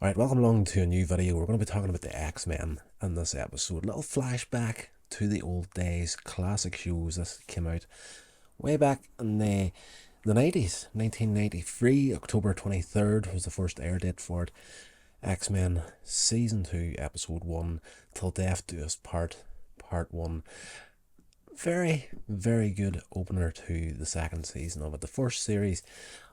Alright, welcome along to a new video. We're going to be talking about the X-Men in this episode. A little flashback to the old days, classic shows that came out way back in the 90s. 1993, October 23rd was the first air date for it. X-Men Season 2, Episode 1, Till Death Do Us Part 1. Very, very good opener to the second season of it. The first series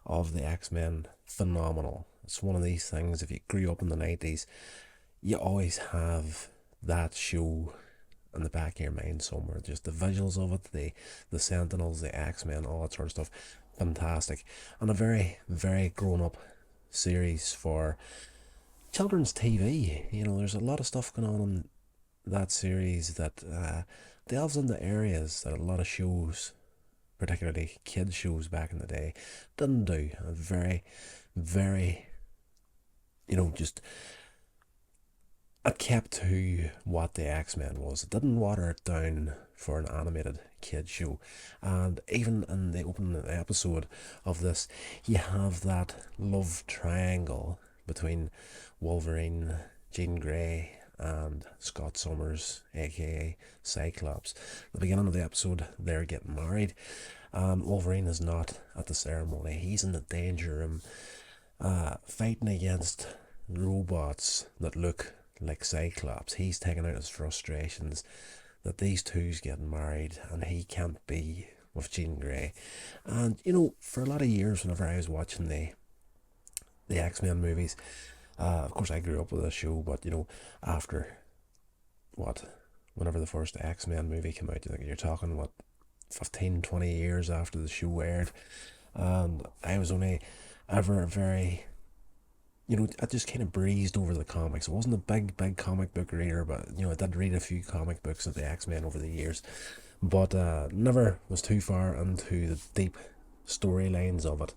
of the X-Men, phenomenal. It's one of these things, if you grew up in the 90s, you always have that show in the back of your mind somewhere. Just the visuals of it, the Sentinels, the X-Men, all that sort of stuff. Fantastic. And a very, very grown-up series for children's TV. You know, there's a lot of stuff going on in that series that delves into areas that a lot of shows, particularly kids shows back in the day, didn't do. A very, very, just it kept to what the X-Men was. It didn't water it down for an animated kid show. And even in the opening episode of this, you have that love triangle between Wolverine, Jean Grey, and Scott Summers, aka Cyclops. At the beginning of the episode, they're getting married, and Wolverine is not at the ceremony. He's in the danger room, fighting against robots that look like Cyclops. He's taking out his frustrations that these two's getting married and he can't be with Jean Grey. And for a lot of years, whenever I was watching the X-Men movies, of course I grew up with the show, but after whenever the first X-Men movie came out, you're talking 15, 20 years after the show aired, and I was only ever very, I just kind of breezed over the comics. I wasn't a big comic book reader, but I did read a few comic books of the X-Men over the years, but never was too far into the deep storylines of it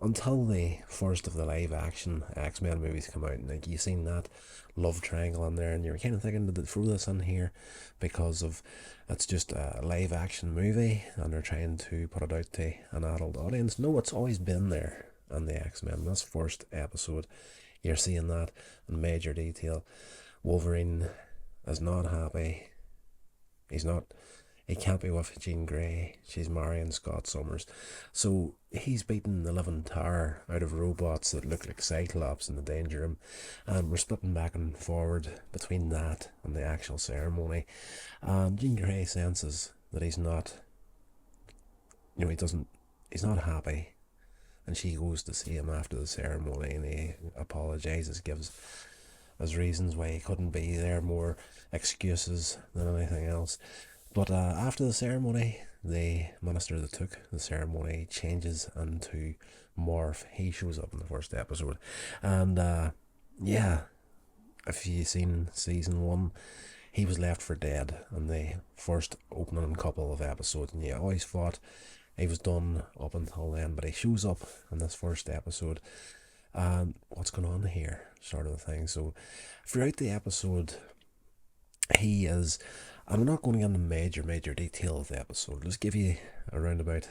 until the first of the live action X-Men movies come out. And like, you seen that love triangle in there, and you're kind of thinking, did they throw this in here because of it's just a live action movie and they're trying to put it out to an adult audience? No, it's always been there in the X-Men. This first episode, you're seeing that in major detail. Wolverine is not happy. He can't be with Jean Grey. She's marrying Scott Summers. So he's beating the living tar out of robots that look like Cyclops in the danger room. And we're splitting back and forward between that and the actual ceremony. And Jean Grey senses that he's not, he's not happy. And she goes to see him after the ceremony and he apologises, gives his reasons why he couldn't be there, more excuses than anything else. But after the ceremony, the minister that took the ceremony changes into Morph. He shows up in the first episode. And yeah, if you've seen season 1, he was left for dead in the first opening couple of episodes. And you always thought he was done up until then. But he shows up in this first episode. And what's going on here, sort of a thing. So throughout the episode, he is, and I'm not going to get into major detail of the episode, just give you a roundabout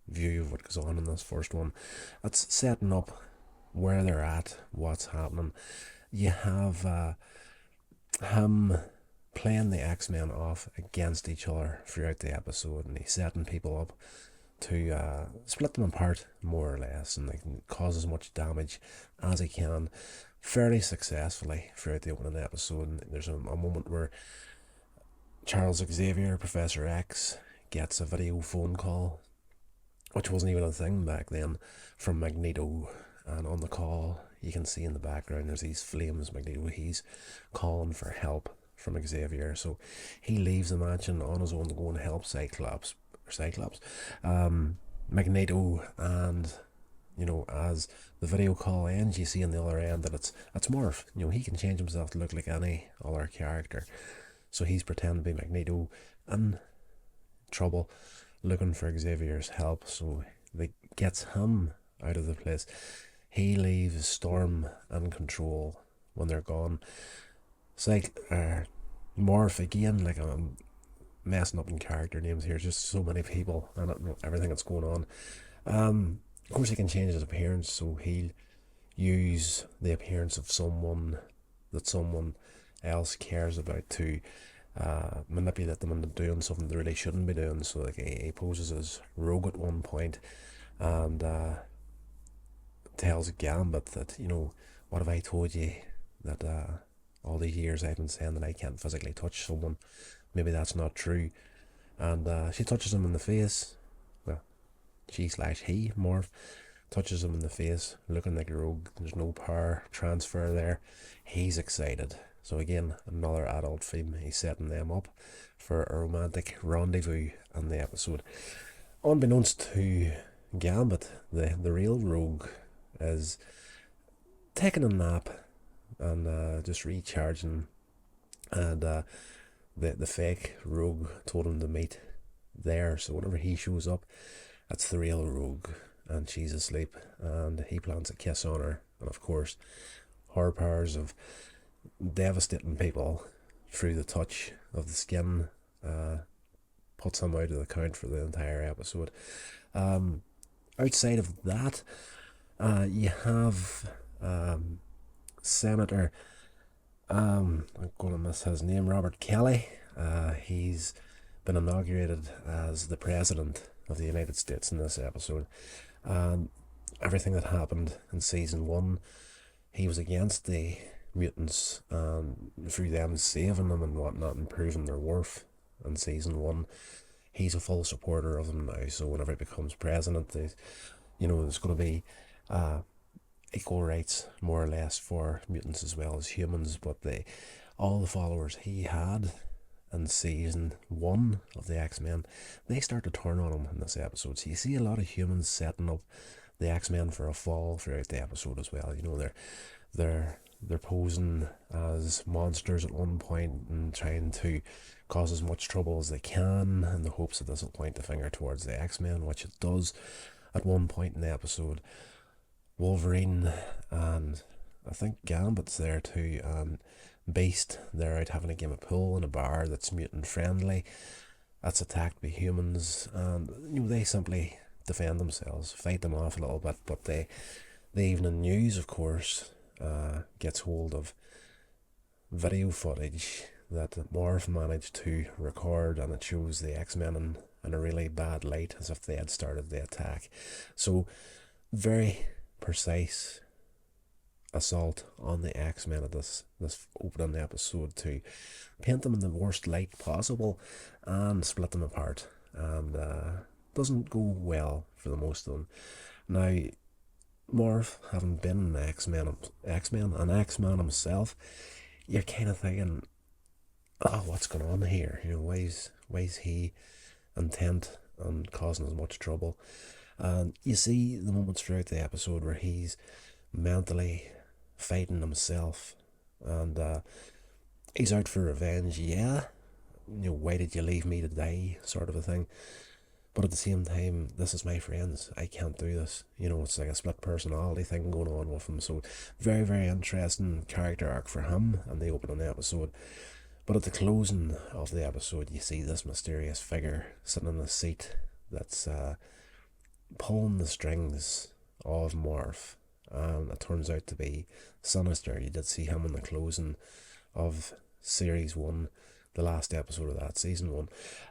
view of what goes on in this first one. It's setting up where they're at, what's happening. You have him playing the X-Men off against each other throughout the episode, and he's setting people up to split them apart, more or less, and they can cause as much damage as he can fairly successfully throughout the opening episode. And there's a moment where Charles Xavier, Professor X, gets a video phone call, which wasn't even a thing back then, from Magneto. And on the call, you can see in the background there's these flames. Magneto, he's calling for help from Xavier. So he leaves the mansion on his own to go and help Cyclops, Magneto. And as the video call ends, you see on the other end that it's Morph. He can change himself to look like any other character. So he's pretending to be Magneto in trouble, looking for Xavier's help. So they gets him out of the place. He leaves Storm in control when they're gone. Morph again, like I'm messing up in character names here, just so many people and everything that's going on. Of course, he can change his appearance, so he'll use the appearance of someone that someone else cares about to manipulate them into doing something they really shouldn't be doing. So like he poses as rogue at one point and tells Gambit that, what have I told you that all these years I've been saying that I can't physically touch someone. Maybe that's not true. And she touches him in the face. Well, she/he, Morph, touches him in the face, looking like a rogue. There's no power transfer there. He's excited. So again, another adult theme. He's setting them up for a romantic rendezvous in the episode. Unbeknownst to Gambit, the real rogue is taking a nap and just recharging, and the fake rogue told him to meet there. So whenever he shows up, that's the real rogue, and she's asleep, and he plants a kiss on her. And of course, her powers of devastating people through the touch of the skin puts him out of the count for the entire episode. Outside of that, you have Senator, I'm going to miss his name, Robert Kelly. He's been inaugurated as the President of the United States in this episode. And everything that happened in season 1, he was against the mutants, and through them saving them and whatnot and proving their worth in season 1, he's a full supporter of them now. So whenever he becomes president, there's going to be equal rights, more or less, for mutants as well as humans. But all the followers he had in season 1 of the X-Men, they start to turn on him in this episode. So you see a lot of humans setting up the X-Men for a fall throughout the episode as well. They're posing as monsters at one point and trying to cause as much trouble as they can in the hopes that this will point the finger towards the X-Men, which it does at one point in the episode. Wolverine and I think Gambit's there too, and Beast, they're out having a game of pool in a bar that's mutant friendly, that's attacked by humans, and they simply defend themselves, fight them off a little bit. But the evening news, of course, gets hold of video footage that Morph managed to record, and it shows the X-Men in a really bad light, as if they had started the attack. So very precise assault on the X-Men at this opening episode to paint them in the worst light possible and split them apart, and doesn't go well for the most of them. Now, Morph, having been an X-Man himself, you're kind of thinking, oh, what's going on here? Why is he intent on causing as much trouble? And you see the moments throughout the episode where he's mentally fighting himself, and he's out for revenge. Yeah, why did you leave me to die, sort of a thing. But at the same time, this is my friends. I can't do this. It's like a split personality thing going on with him. So very, very interesting character arc for him in the opening episode. But at the closing of the episode, you see this mysterious figure sitting in a seat that's pulling the strings of Morph, and it turns out to be Sinister. You did see him in the closing of series 1, the last episode of that season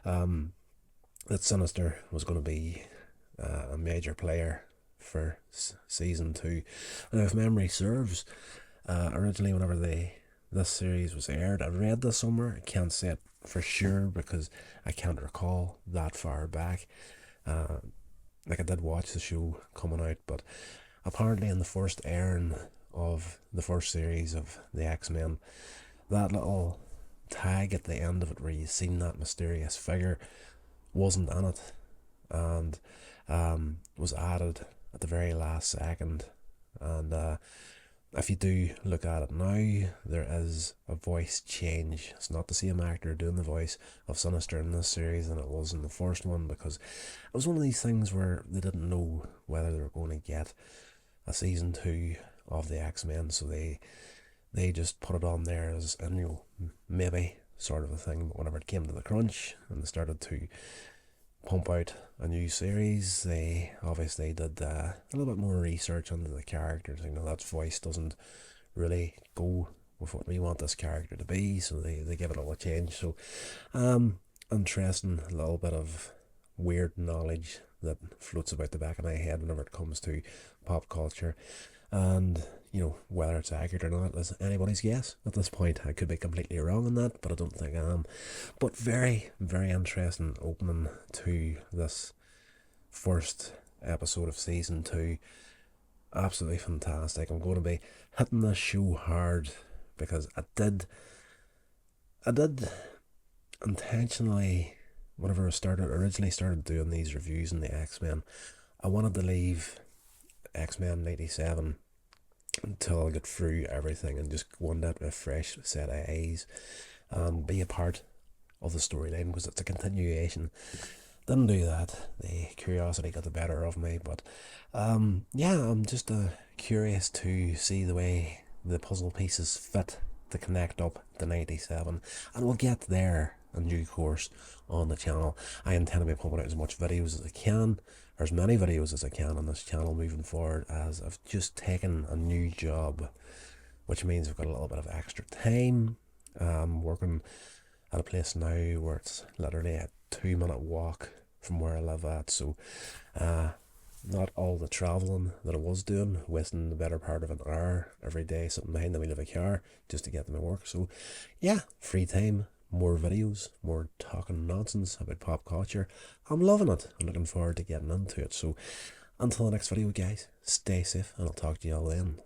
1. That Sinister was going to be a major player for season 2. And if memory serves, originally whenever this series was aired, I read this somewhere. I can't say it for sure because I can't recall that far back. Like I did watch the show coming out, but apparently in the first airing of the first series of the X-Men, that little tag at the end of it where you seen that mysterious figure wasn't in it, and was added at the very last second. And if you do look at it now, there is a voice change. It's not the same actor doing the voice of Sinister in this series than it was in the first one, because it was one of these things where they didn't know whether they were going to get a season 2 of the X-Men, so they just put it on there as maybe sort of a thing. But whenever it came to the crunch and they started to pump out a new series, they obviously did a little bit more research into the characters. You know, that voice doesn't really go with what we want this character to be, so they give it all a change. So, interesting little bit of weird knowledge that floats about the back of my head whenever it comes to pop culture. And, you know, whether it's accurate or not is anybody's guess at this point. I could be completely wrong on that, but I don't think I am. But very, very interesting opening to this first episode of season 2. Absolutely fantastic. I'm going to be hitting this show hard because I did intentionally, whenever I originally started doing these reviews in the X-Men, I wanted to leave X-Men 97 until I get through everything and just go on that with a fresh set of eyes and be a part of the storyline, because it's a continuation. Didn't do that. The curiosity got the better of me, but yeah, I'm just curious to see the way the puzzle pieces fit to connect up to 97, and we'll get there in due course on the channel. I intend to be pumping out as much videos as I can, or as many videos as I can on this channel moving forward, as I've just taken a new job, which means I've got a little bit of extra time. Working at a place now where it's literally a 2-minute walk from where I live at, so not all the travelling that I was doing, wasting the better part of an hour every day sitting behind the wheel of a car just to get to my work. So yeah, free time, more videos, more talking nonsense about pop culture. I'm loving it. I'm looking forward to getting into it. So until the next video, guys, stay safe, and I'll talk to you all then.